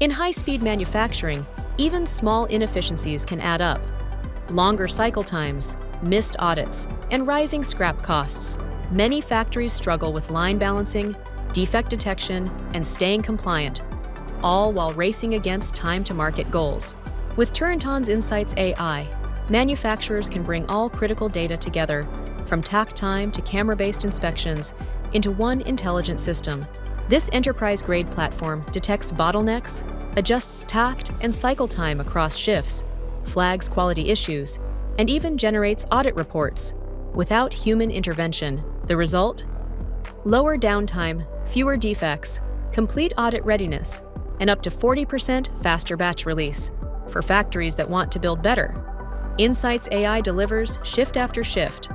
In high-speed manufacturing, even small inefficiencies can add up. Longer cycle times, missed audits, and rising scrap costs. Many factories struggle with line balancing, defect detection, and staying compliant, all while racing against time-to-market goals. With Turinton's Insights AI, manufacturers can bring all critical data together, from takt time to camera-based inspections, into one intelligent system. This enterprise-grade platform detects bottlenecks, adjusts takt and cycle time across shifts, flags quality issues, and even generates audit reports without human intervention. The result? Lower downtime, fewer defects, complete audit readiness, and up to 40% faster batch release for factories that want to build better. Insights AI delivers shift after shift,